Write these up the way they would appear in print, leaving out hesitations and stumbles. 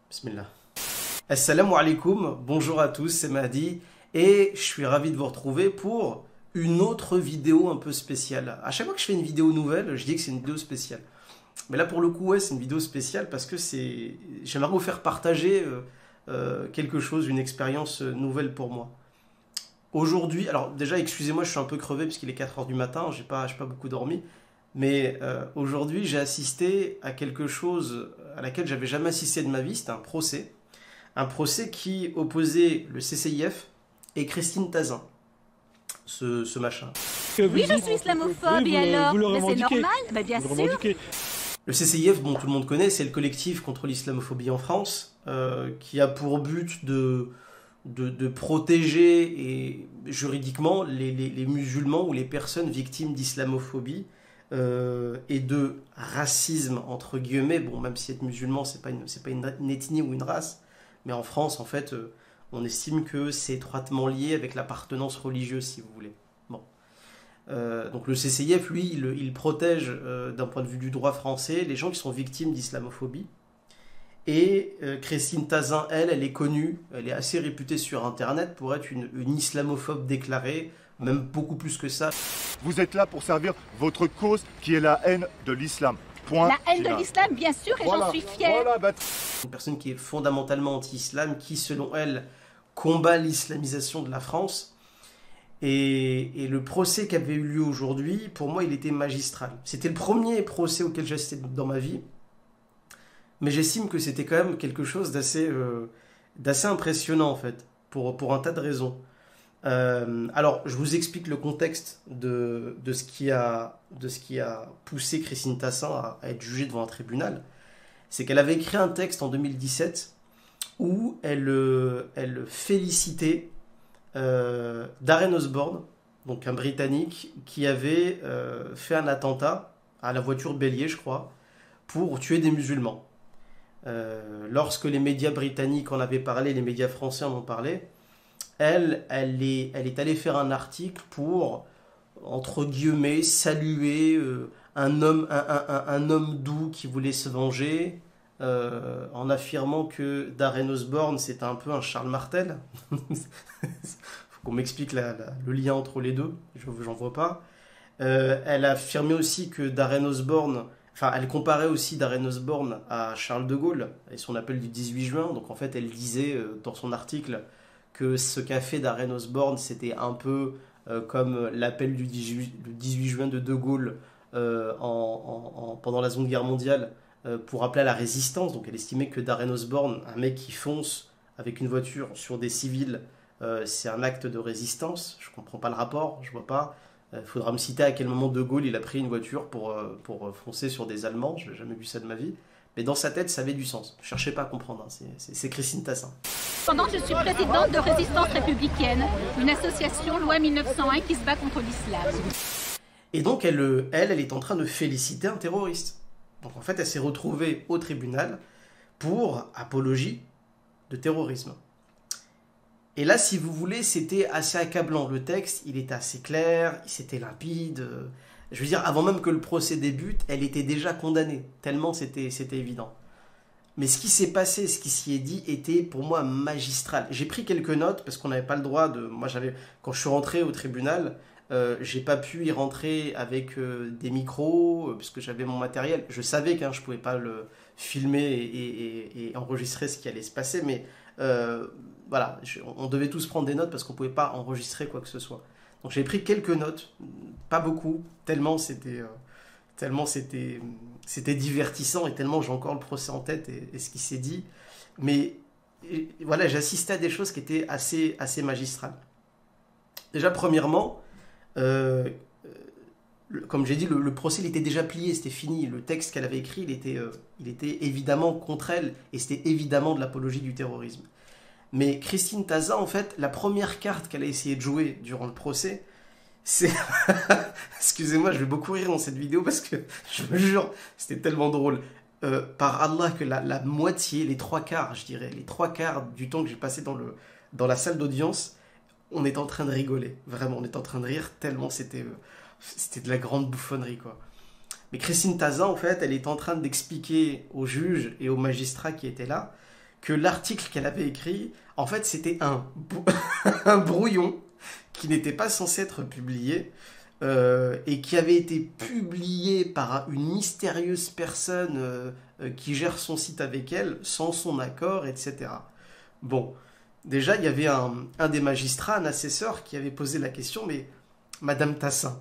Bismillah. Assalamu alaikum, bonjour à tous, c'est Mahdi et je suis ravi de vous retrouver pour une autre vidéo un peu spéciale. À chaque fois que je fais une vidéo nouvelle, je dis que c'est une vidéo spéciale. Mais là pour le coup, ouais, c'est une vidéo spéciale parce que j'aimerais vous faire partager quelque chose, une expérience nouvelle pour moi. Aujourd'hui, alors déjà excusez-moi, je suis un peu crevé parce qu'il est 4 h du matin, j'ai pas beaucoup dormi. Mais aujourd'hui, j'ai assisté à quelque chose à laquelle j'avais jamais assisté de ma vie, c'était un procès. Un procès qui opposait le CCIF et Christine Tazin, ce machin. Oui, je suis islamophobe, oui, et alors c'est normal, bien sûr. Le CCIF, bon, tout le monde connaît, c'est le collectif contre l'islamophobie en France, qui a pour but de protéger et, juridiquement les musulmans ou les personnes victimes d'islamophobie et de racisme, entre guillemets. Bon, même si être musulman, c'est pas une ethnie ou une race, mais en France, en fait, on estime que c'est étroitement lié avec l'appartenance religieuse, si vous voulez. Bon. Donc le CCIF, lui, il protège, d'un point de vue du droit français, les gens qui sont victimes d'islamophobie. Et Christine Tazin, elle est connue, elle est assez réputée sur Internet pour être une islamophobe déclarée, même beaucoup plus que ça. Vous êtes là pour servir votre cause qui est la haine de l'islam. Point. La haine de l'islam, bien sûr, et voilà, j'en suis fière. Voilà, Une personne qui est fondamentalement anti-islam, qui, selon elle, combat l'islamisation de la France. Et le procès qui avait eu lieu aujourd'hui, pour moi, il était magistral. C'était le premier procès auquel j'ai assisté dans ma vie. Mais j'estime que c'était quand même quelque chose d'assez impressionnant, en fait, pour un tas de raisons. Alors, je vous explique le contexte de ce qui a poussé Christine Tazin à être jugée devant un tribunal. C'est qu'elle avait écrit un texte en 2017 où elle félicitait Darren Osborne, donc un Britannique, qui avait fait un attentat à la voiture bélier, je crois, pour tuer des musulmans. Lorsque les médias britanniques en avaient parlé, les médias français en ont parlé, elle est allée faire un article pour, entre guillemets, saluer un homme doux qui voulait se venger, en affirmant que Darren Osborne, c'était un peu un Charles Martel. Faut qu'on m'explique le lien entre les deux, j'en vois pas. Elle a affirmé aussi que Darren Osborne... Enfin, elle comparait aussi Darren Osborne à Charles de Gaulle et son appel du 18 juin. Donc en fait, elle disait dans son article que ce qu'a fait Darren Osborne, c'était un peu comme l'appel du 18 juin de Gaulle pendant la Seconde Guerre mondiale pour appeler à la résistance. Donc elle estimait que Darren Osborne, un mec qui fonce avec une voiture sur des civils, c'est un acte de résistance. Je comprends pas le rapport, je vois pas. Il faudra me citer à quel moment De Gaulle il a pris une voiture pour foncer sur des Allemands. Je n'ai jamais vu ça de ma vie. Mais dans sa tête, ça avait du sens. Ne cherchez pas à comprendre, hein. C'est Christine Tazin. Pendant que je suis présidente de Résistance Républicaine, une association loi 1901 qui se bat contre l'islam. Et donc, elle est en train de féliciter un terroriste. Donc en fait, elle s'est retrouvée au tribunal pour apologie de terrorisme. Et là, si vous voulez, c'était assez accablant. Le texte, il était assez clair, c'était limpide. Je veux dire, avant même que le procès débute, elle était déjà condamnée, tellement c'était évident. Mais ce qui s'est passé, ce qui s'y est dit, était pour moi magistral. J'ai pris quelques notes, parce qu'on n'avait pas le droit de... Moi, quand je suis rentré au tribunal, j'ai pas pu y rentrer avec des micros, parce que j'avais mon matériel. Je savais que je pouvais pas le filmer et enregistrer ce qui allait se passer, mais... voilà, on devait tous prendre des notes parce qu'on ne pouvait pas enregistrer quoi que ce soit. Donc j'ai pris quelques notes, pas beaucoup, tellement c'était divertissant et tellement j'ai encore le procès en tête et ce qui s'est dit. Mais voilà, j'ai assisté à des choses qui étaient assez magistrales. Déjà, premièrement, comme j'ai dit, le procès il était déjà plié, c'était fini. Le texte qu'elle avait écrit, il était évidemment contre elle et c'était évidemment de l'apologie du terrorisme. Mais Christine Tazin, en fait, la première carte qu'elle a essayé de jouer durant le procès, c'est... Excusez-moi, je vais beaucoup rire dans cette vidéo parce que, je me jure, c'était tellement drôle. Par Allah, que la moitié, les trois quarts, je dirais, les trois quarts du temps que j'ai passé dans la salle d'audience, on est en train de rigoler. Vraiment, on est en train de rire tellement c'était de la grande bouffonnerie, quoi. Mais Christine Tazan, en fait, elle est en train d'expliquer aux juges et aux magistrats qui étaient là que l'article qu'elle avait écrit, en fait, c'était un brouillon qui n'était pas censé être publié et qui avait été publié par une mystérieuse personne qui gère son site avec elle, sans son accord, etc. Bon, déjà, il y avait un des magistrats, un assesseur, qui avait posé la question, mais Madame Tassin,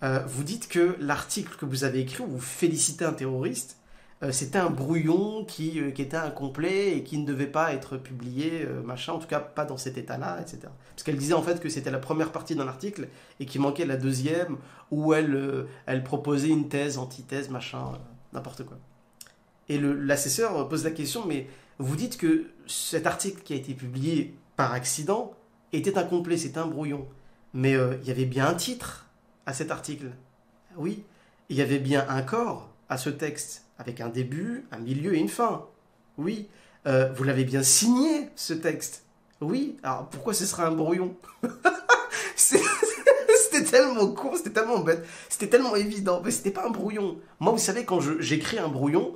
vous dites que l'article que vous avez écrit où vous félicitez un terroriste, c'était un brouillon qui était incomplet et qui ne devait pas être publié, machin, en tout cas pas dans cet état-là, etc. Parce qu'elle disait en fait que c'était la première partie d'un article et qu'il manquait la deuxième où elle proposait une thèse, antithèse, machin, n'importe quoi. Et l'assesseur pose la question, mais vous dites que cet article qui a été publié par accident était incomplet, c'était un brouillon. Mais il y avait bien un titre à cet article. Oui, il y avait bien un corps à ce texte, avec un début, un milieu et une fin. Oui, vous l'avez bien signé, ce texte. Oui, alors pourquoi ce serait un brouillon? C'était tellement con, c'était tellement bête, c'était tellement évident, mais c'était pas un brouillon. Moi, vous savez, quand j'écris un brouillon,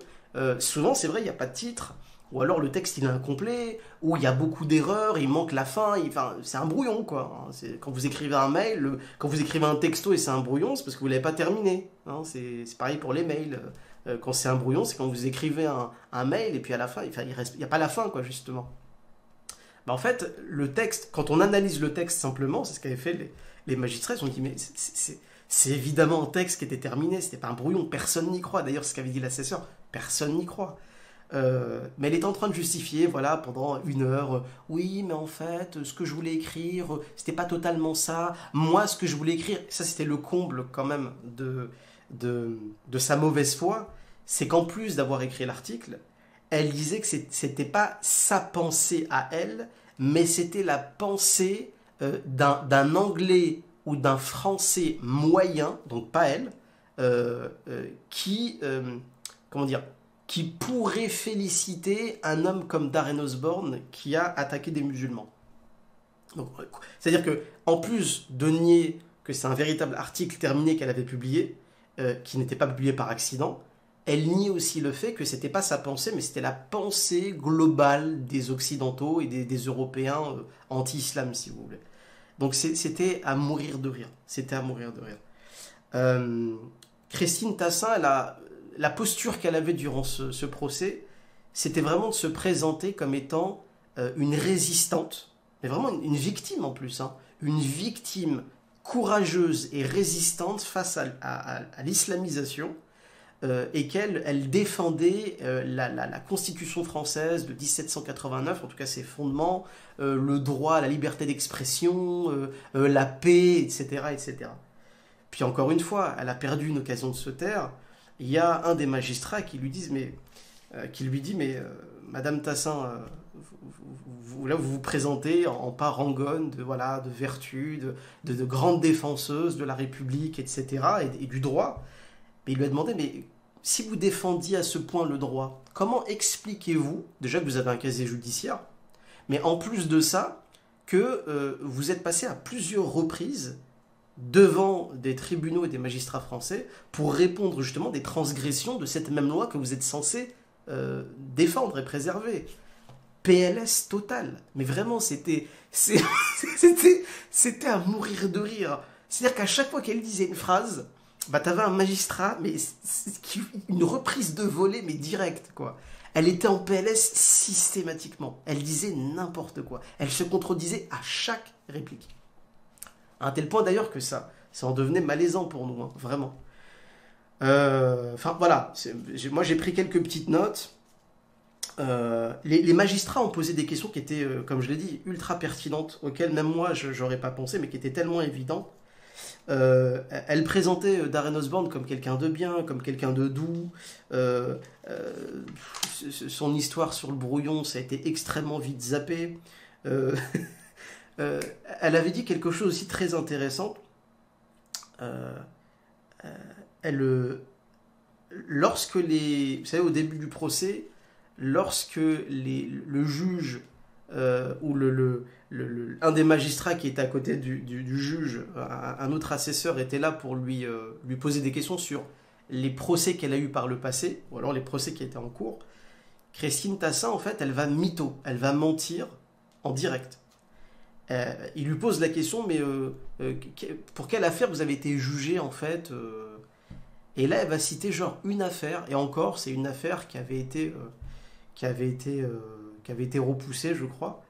souvent, c'est vrai, il n'y a pas de titre, ou alors le texte il est incomplet, ou il y a beaucoup d'erreurs, il manque la fin, enfin, c'est un brouillon, quoi. Quand vous écrivez un mail, quand vous écrivez un texto et c'est un brouillon, c'est parce que vous ne l'avez pas terminé. Hein, c'est pareil pour les mails. Quand c'est un brouillon, c'est quand vous écrivez un mail et puis à la fin, il n'y a pas la fin, quoi, justement. En fait, le texte, quand on analyse le texte simplement, c'est ce qu'avaient fait les magistrats, ils ont dit, mais c'est évidemment un texte qui était terminé, c'était pas un brouillon, personne n'y croit. D'ailleurs, c'est ce qu'avait dit l'assesseur, personne n'y croit. Mais elle est en train de justifier, voilà, pendant 1 heure, oui, mais en fait, ce que je voulais écrire, c'était pas totalement ça. Moi, ce que je voulais écrire, ça c'était le comble quand même de sa mauvaise foi, c'est qu'en plus d'avoir écrit l'article, elle disait que c'était pas sa pensée à elle, mais c'était la pensée d'un Anglais ou d'un Français moyen, donc pas elle, comment dire, qui pourrait féliciter un homme comme Darren Osborne qui a attaqué des musulmans. C'est-à-dire que, en plus de nier que c'est un véritable article terminé qu'elle avait publié, qui n'était pas publié par accident, elle nie aussi le fait que c'était pas sa pensée, mais c'était la pensée globale des Occidentaux et des Européens anti-islam, si vous voulez. Donc c'était à mourir de rire. C'était à mourir de rire. Christine Tassin, la posture qu'elle avait durant ce procès, c'était vraiment de se présenter comme étant une résistante, mais vraiment une victime en plus, hein, une victime courageuse et résistante face à l'islamisation, et qu'elle défendait la Constitution française de 1789, en tout cas ses fondements, le droit à la liberté d'expression, la paix, etc., etc. Puis encore une fois, elle a perdu une occasion de se taire. Il y a un des magistrats qui lui dit, mais Madame Tassin, vous vous présentez en parangone de vertu, de grande défenseuse de la République, etc., et du droit. Et il lui a demandé, mais si vous défendiez à ce point le droit, comment expliquez-vous, déjà que vous avez un casier judiciaire, mais en plus de ça, que vous êtes passé à plusieurs reprises devant des tribunaux et des magistrats français pour répondre justement des transgressions de cette même loi que vous êtes censé défendre et préserver. PLS total. Mais vraiment, c'était à mourir de rire. C'est-à-dire qu'à chaque fois qu'elle disait une phrase, t'avais un magistrat, mais une reprise de volée, mais directe, quoi. Elle était en PLS systématiquement. Elle disait n'importe quoi. Elle se contredisait à chaque réplique. À un tel point d'ailleurs que ça en devenait malaisant pour nous, hein, vraiment. Enfin, voilà. Moi, j'ai pris quelques petites notes. Les magistrats ont posé des questions qui étaient, comme je l'ai dit, ultra pertinentes, auxquelles même moi, j'aurais pas pensé, mais qui étaient tellement évidentes. Elle présentait Darren Osborne comme quelqu'un de bien, comme quelqu'un de doux. Son histoire sur le brouillon, ça a été extrêmement vite zappé. Elle avait dit quelque chose aussi très intéressant. Lorsque vous savez, au début du procès, lorsque le juge où un des magistrats qui était à côté du juge, un autre assesseur, était là pour lui poser des questions sur les procès qu'elle a eus par le passé, ou alors les procès qui étaient en cours. Christine Tassin, en fait, elle va mytho, elle va mentir en direct. Il lui pose la question, mais pour quelle affaire vous avez été jugé, en fait Et là, elle va citer genre une affaire, et encore, c'est une affaire qui avait été repoussée, je crois.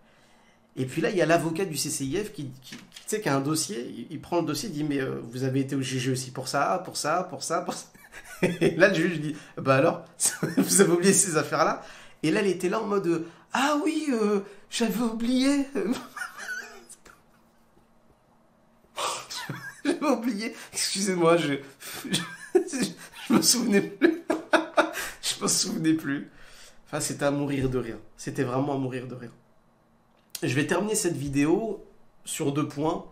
Et puis là, il y a l'avocat du CCIF qui a un dossier, il prend le dossier, il dit, mais vous avez été jugé aussi pour ça. Et là, le juge dit, bah alors, vous avez oublié ces affaires-là? Et là, elle était là en mode, ah oui, j'avais oublié. J'avais oublié. Excusez-moi, je me souvenais plus. Je me souvenais plus. Enfin, c'était à mourir de rire. C'était vraiment à mourir de rire. Je vais terminer cette vidéo sur 2 points.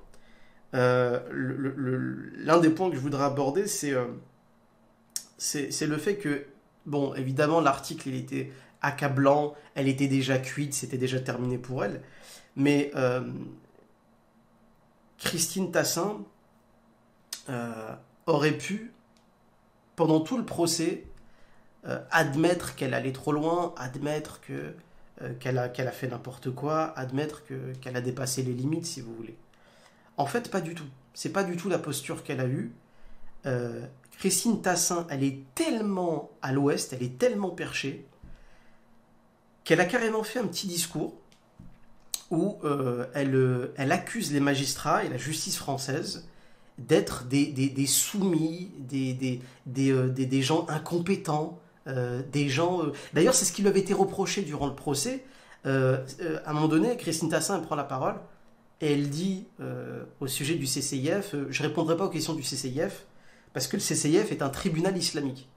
L'un des points que je voudrais aborder, c'est le fait que, bon, évidemment, l'article, il était accablant, elle était déjà cuite, c'était déjà terminé pour elle. Mais Christine Tassin aurait pu, pendant tout le procès, admettre qu'elle allait trop loin, admettre qu'elle a fait n'importe quoi, admettre qu'elle a dépassé les limites, si vous voulez. En fait, pas du tout. C'est pas du tout la posture qu'elle a eue. Christine Tassin, elle est tellement à l'ouest, elle est tellement perchée, qu'elle a carrément fait un petit discours où elle accuse les magistrats et la justice française d'être des soumis, des gens incompétents, des gens... D'ailleurs, c'est ce qui lui avait été reproché durant le procès. À un moment donné, Christine Tassin elle prend la parole et elle dit au sujet du CCIF, je ne répondrai pas aux questions du CCIF parce que le CCIF est un tribunal islamique.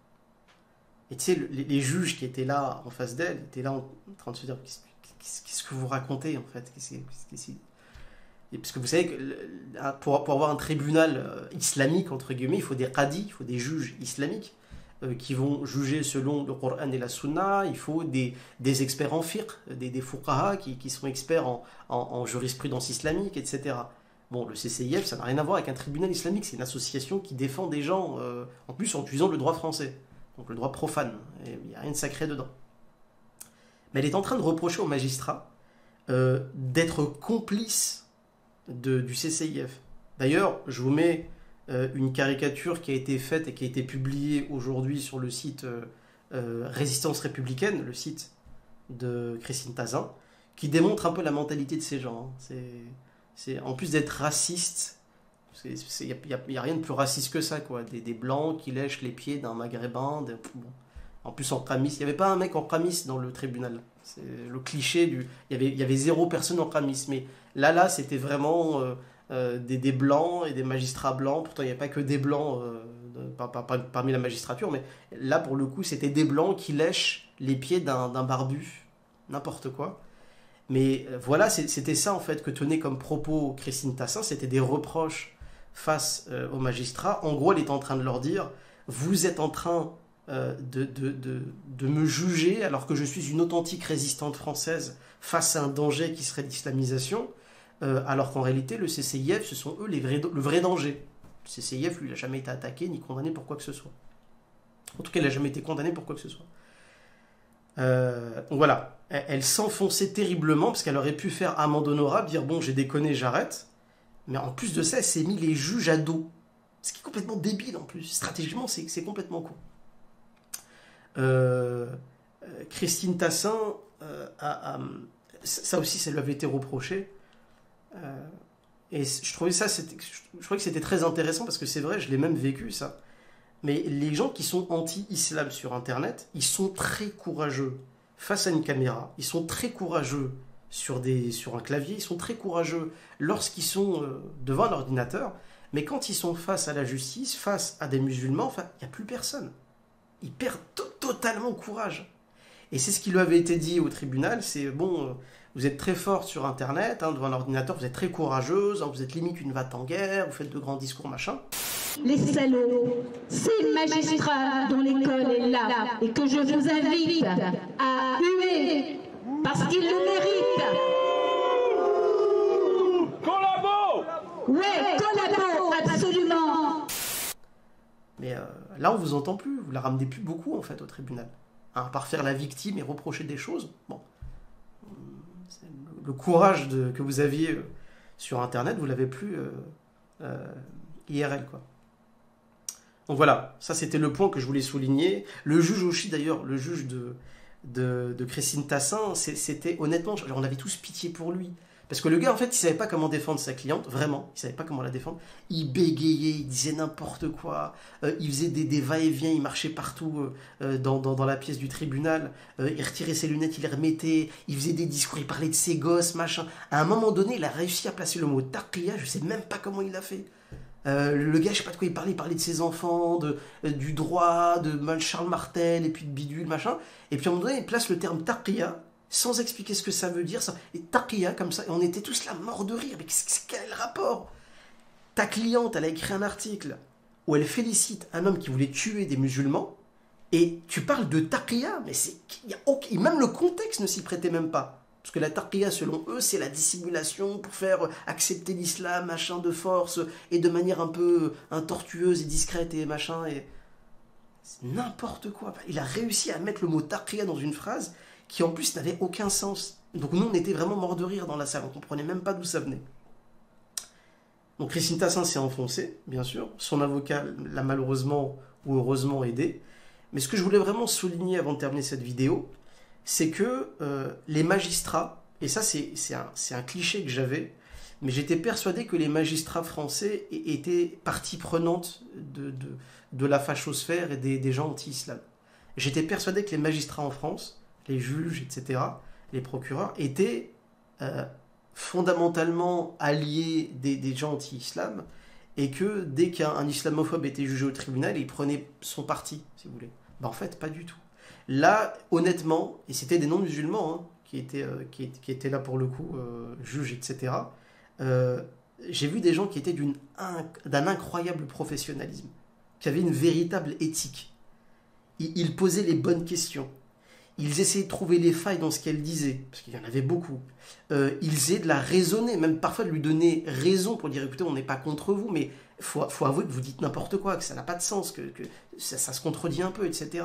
Et tu sais, les juges qui étaient là en face d'elle étaient là en train de se dire qu'est-ce que vous racontez en fait? Et parce que vous savez que pour avoir un tribunal islamique, entre guillemets, il faut des qadis, il faut des juges islamiques qui vont juger selon le Coran et la Sunna, il faut des experts en fiqh, des fuqaha qui sont experts en jurisprudence islamique, etc. Bon, le CCIF, ça n'a rien à voir avec un tribunal islamique, c'est une association qui défend des gens, en plus en utilisant le droit français, donc le droit profane, il n'y a rien de sacré dedans. Mais elle est en train de reprocher aux magistrats d'être complices du CCIF. D'ailleurs, je vous mets une caricature qui a été faite et qui a été publiée aujourd'hui sur le site Résistance Républicaine, le site de Christine Tassin, qui démontre un peu la mentalité de ces gens. C'est en plus d'être raciste, il n'y a rien de plus raciste que ça, quoi. Des blancs qui lèchent les pieds d'un maghrébin, bon. En plus en qamis, il n'y avait pas un mec en qamis dans le tribunal. C'est le cliché il y avait 0 personne en qamis, mais là c'était vraiment des blancs et des magistrats blancs. Pourtant il n'y avait pas que des blancs parmi la magistrature, mais là pour le coup c'était des blancs qui lèchent les pieds d'un barbu, n'importe quoi. Mais voilà, c'était ça en fait que tenait comme propos Christine Tassin, c'était des reproches face aux magistrats. En gros, elle est en train de leur dire, vous êtes en train de me juger alors que je suis une authentique résistante française face à un danger qui serait l'islamisation, alors qu'en réalité le CCIF, ce sont eux le vrai danger. Le CCIF, lui, il n'a jamais été attaqué ni condamné pour quoi que ce soit. En tout cas, il n'a jamais été condamné pour quoi que ce soit. Donc voilà, elle s'enfonçait terriblement parce qu'elle aurait pu faire amende honorable, dire bon j'ai déconné, j'arrête. Mais en plus de ça, elle s'est mis les juges à dos. Ce qui est complètement débile en plus. Stratégiquement, c'est complètement con. Christine Tassin, ça aussi, ça lui avait été reproché. Et je trouvais que c'était très intéressant parce que c'est vrai, je l'ai même vécu ça. Mais les gens qui sont anti-islam sur Internet, ils sont très courageux face à une caméra. Ils sont très courageux sur un clavier. Ils sont très courageux lorsqu'ils sont devant un ordinateur. Mais quand ils sont face à la justice, face à des musulmans, enfin, il n'y a plus personne. Ils perdent totalement courage. Et c'est ce qui lui avait été dit au tribunal, c'est bon, vous êtes très fort sur Internet, devant un ordinateur, vous êtes très courageuse, vous êtes limite une vate en guerre, vous faites de grands discours, machin. Les salauds, ces magistrats dont l'école est là et que je vous invite à huer parce qu'ils le méritent. Ouais, collabo, absolument. Mais là, on vous entend plus. Vous la ramenez plus beaucoup, en fait, au tribunal. Hein, à part faire la victime et reprocher des choses. Bon. Le courage que vous aviez sur Internet, vous l'avez plus IRL, quoi. Donc voilà, ça c'était le point que je voulais souligner. Le juge aussi, d'ailleurs, le juge de Christine Tassin, c'était honnêtement, on avait tous pitié pour lui. Parce que le gars, en fait, il savait pas comment défendre sa cliente, vraiment, il savait pas comment la défendre. Il bégayait, il disait n'importe quoi, il faisait des va-et-vient, il marchait partout dans la pièce du tribunal, il retirait ses lunettes, il les remettait, il faisait des discours, il parlait de ses gosses, machin. À un moment donné, il a réussi à placer le mot taqiya, je sais même pas comment il l'a fait. Le gars, je sais pas de quoi il parlait de ses enfants, du droit, de Charles Martel, et puis de bidule, machin. Et puis à un moment donné, il place le terme taqiya, sans expliquer ce que ça veut dire, et taqiya comme ça, et on était tous là morts de rire, mais quel est le rapport? Ta cliente, elle a écrit un article où elle félicite un homme qui voulait tuer des musulmans, et tu parles de taqiya, mais même le contexte ne s'y prêtait même pas. Parce que la taqiya, selon eux, c'est la dissimulation pour faire accepter l'islam, machin, de force, et de manière un peu tortueuse et discrète, et machin, et... C'est n'importe quoi. Il a réussi à mettre le mot taqiya dans une phrase qui en plus n'avait aucun sens. Donc nous, on était vraiment morts de rire dans la salle, on ne comprenait même pas d'où ça venait. Donc Christine Tassin s'est enfoncée, bien sûr. Son avocat l'a malheureusement ou heureusement aidé. Mais ce que je voulais vraiment souligner avant de terminer cette vidéo, c'est que les magistrats, et ça c'est un cliché que j'avais, mais j'étais persuadé que les magistrats français étaient partie prenante de la fachosphère et des gens anti-islam. J'étais persuadé que les magistrats en France, les juges, etc., les procureurs, étaient fondamentalement alliés des gens anti-islam, et que dès qu'un islamophobe était jugé au tribunal, il prenait son parti, si vous voulez. Ben, en fait, pas du tout. Là, honnêtement, et c'était des non-musulmans hein, qui étaient là pour le coup, juges, etc., j'ai vu des gens qui étaient d'un incroyable professionnalisme, qui avaient une véritable éthique. Ils posaient les bonnes questions. Ils essayaient de trouver les failles dans ce qu'elle disait, parce qu'il y en avait beaucoup. Ils essayaient de la raisonner, même parfois de lui donner raison pour dire, écoutez, on n'est pas contre vous, mais il faut avouer que vous dites n'importe quoi, que ça n'a pas de sens, que ça se contredit un peu, etc.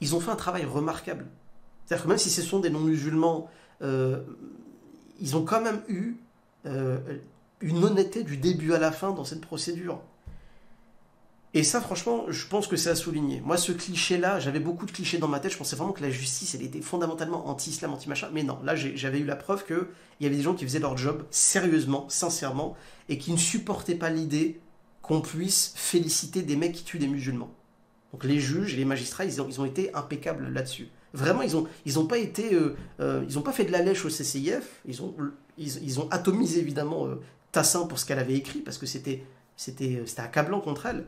Ils ont fait un travail remarquable. C'est-à-dire que même si ce sont des non-musulmans, ils ont quand même eu une honnêteté du début à la fin dans cette procédure. Et ça, franchement, je pense que c'est à souligner. Moi, ce cliché-là, j'avais beaucoup de clichés dans ma tête. Je pensais vraiment que la justice, elle était fondamentalement anti-islam, anti-machin. Mais non, là, j'avais eu la preuve qu'il y avait des gens qui faisaient leur job sérieusement, sincèrement, et qui ne supportaient pas l'idée qu'on puisse féliciter des mecs qui tuent des musulmans. Donc les juges et les magistrats, ils ont été impeccables là-dessus. Vraiment, ils ont pas été, ils ont pas fait de la lèche au CCIF. Ils ont atomisé évidemment Tassin pour ce qu'elle avait écrit, parce que c'était accablant contre elle.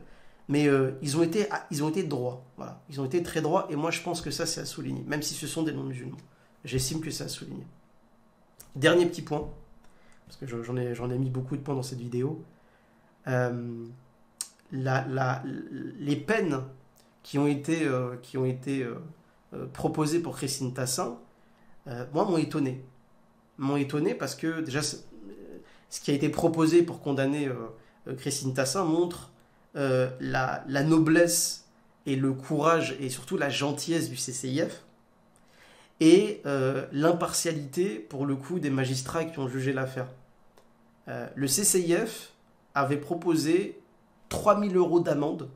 Mais ils ont été droits. Voilà. Ils ont été très droits, et moi je pense que ça c'est à souligner, même si ce sont des non-musulmans. J'estime que c'est à souligner. Dernier petit point, parce que j'en ai mis beaucoup de points dans cette vidéo. Les peines qui ont été proposées pour Christine Tassin, moi m'ont étonné. M'ont étonné parce que déjà ce qui a été proposé pour condamner Christine Tassin montre la noblesse et le courage et surtout la gentillesse du CCIF et l'impartialité pour le coup des magistrats qui ont jugé l'affaire. Le CCIF avait proposé 3 000 € d'amende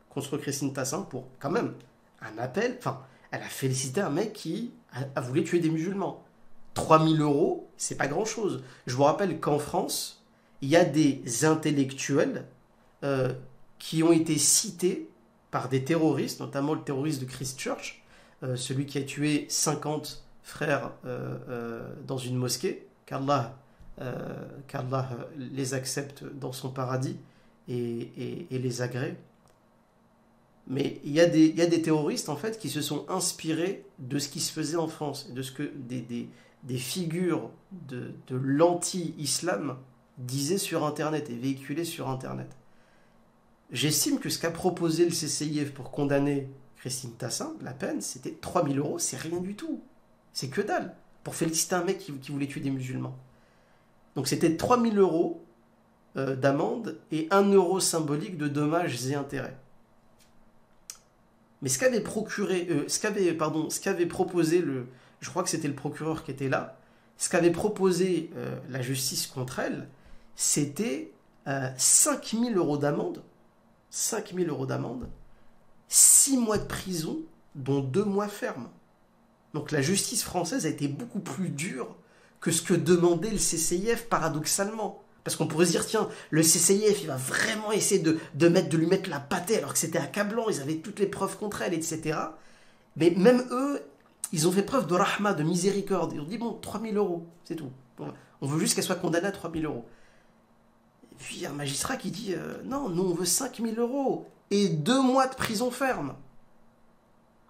contre Christine Tassin pour quand même un appel. Enfin, elle a félicité un mec qui a voulu tuer des musulmans. 3 000 €, c'est pas grand chose. Je vous rappelle qu'en France, il y a des intellectuels qui ont été cités par des terroristes, notamment le terroriste de Christchurch, celui qui a tué 50 frères dans une mosquée, qu'Allah les accepte dans son paradis et les agrée. Mais il y a des terroristes en fait qui se sont inspirés de ce qui se faisait en France, de ce que des figures de l'anti-islam disaient sur Internet et véhiculaient sur Internet. J'estime que ce qu'a proposé le CCIF pour condamner Christine Tassin, la peine, c'était 3 000 €, c'est rien du tout. C'est que dalle. Pour féliciter un mec qui voulait tuer des musulmans. Donc c'était 3 000 € d'amende et 1 euro symbolique de dommages et intérêts. Mais ce qu'avait proposé je crois que c'était le procureur qui était là, ce qu'avait proposé la justice contre elle, c'était 5 000 euros d'amende, 5 000 euros d'amende, 6 mois de prison, dont 2 mois ferme. Donc la justice française a été beaucoup plus dure que ce que demandait le CCIF, paradoxalement. Parce qu'on pourrait se dire, tiens, le CCIF, il va vraiment essayer de lui mettre la pâtée, alors que c'était accablant, ils avaient toutes les preuves contre elle, etc. Mais même eux, ils ont fait preuve de rahma, de miséricorde. Ils ont dit, bon, 3 000 euros, c'est tout. On veut juste qu'elle soit condamnée à 3 000 euros. Et puis il y a un magistrat qui dit, non, nous on veut 5 000 euros et 2 mois de prison ferme.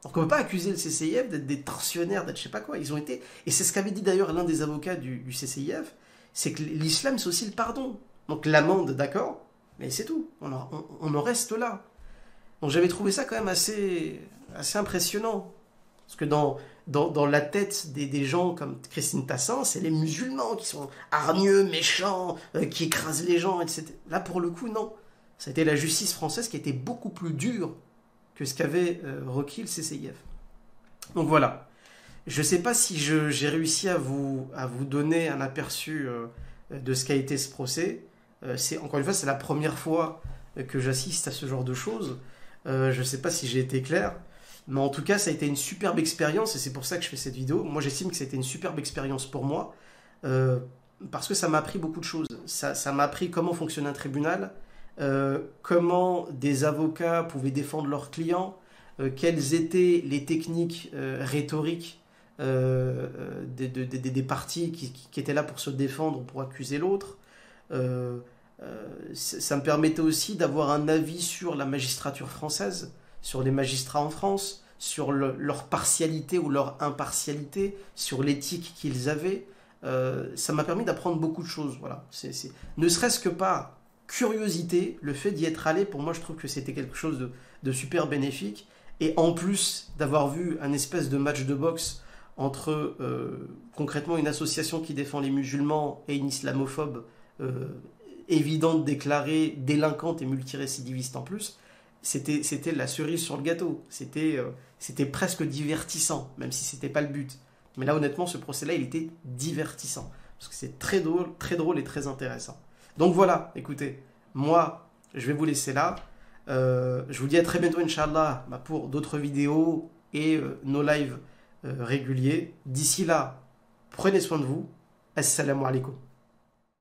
Donc on ne peut pas accuser le CCIF d'être des tortionnaires, d'être je sais pas quoi. Ils ont été, et c'est ce qu'avait dit d'ailleurs l'un des avocats du CCIF, c'est que l'islam c'est aussi le pardon. Donc l'amende, d'accord, mais c'est tout. On en reste là. Donc j'avais trouvé ça quand même assez impressionnant. Parce que dans la tête des gens comme Christine Tassin, c'est les musulmans qui sont hargneux, méchants, qui écrasent les gens, etc. Là pour le coup, non. Ça a été la justice française qui a été beaucoup plus dure que ce qu'avait requis le CCIF. Donc voilà. Je ne sais pas si j'ai réussi à vous donner un aperçu de ce qu'a été ce procès. Encore une fois, c'est la première fois que j'assiste à ce genre de choses. Je ne sais pas si j'ai été clair. Mais en tout cas, ça a été une superbe expérience et c'est pour ça que je fais cette vidéo. Moi, j'estime que ça a été une superbe expérience pour moi parce que ça m'a appris beaucoup de choses. Ça m'a appris comment fonctionne un tribunal, comment des avocats pouvaient défendre leurs clients, quelles étaient les techniques rhétoriques des parties qui étaient là pour se défendre ou pour accuser l'autre. Ça me permettait aussi d'avoir un avis sur la magistrature française, sur les magistrats en France, sur leur partialité ou leur impartialité, sur l'éthique qu'ils avaient. Ça m'a permis d'apprendre beaucoup de choses. Voilà. Ne serait-ce que par curiosité, le fait d'y être allé, pour moi, je trouve que c'était quelque chose de super bénéfique. Et en plus d'avoir vu un espèce de match de boxe entre concrètement une association qui défend les musulmans et une islamophobe évidente, déclarée, délinquante et multirécidiviste en plus, c'était la cerise sur le gâteau. C'était presque divertissant, même si c'était pas le but. Mais là, honnêtement, ce procès-là, il était divertissant. Parce que c'est très drôle et très intéressant. Donc voilà, écoutez, moi, je vais vous laisser là. Je vous dis à très bientôt, Inch'Allah, pour d'autres vidéos et nos lives réguliers. D'ici là, prenez soin de vous. Assalamu alaikum.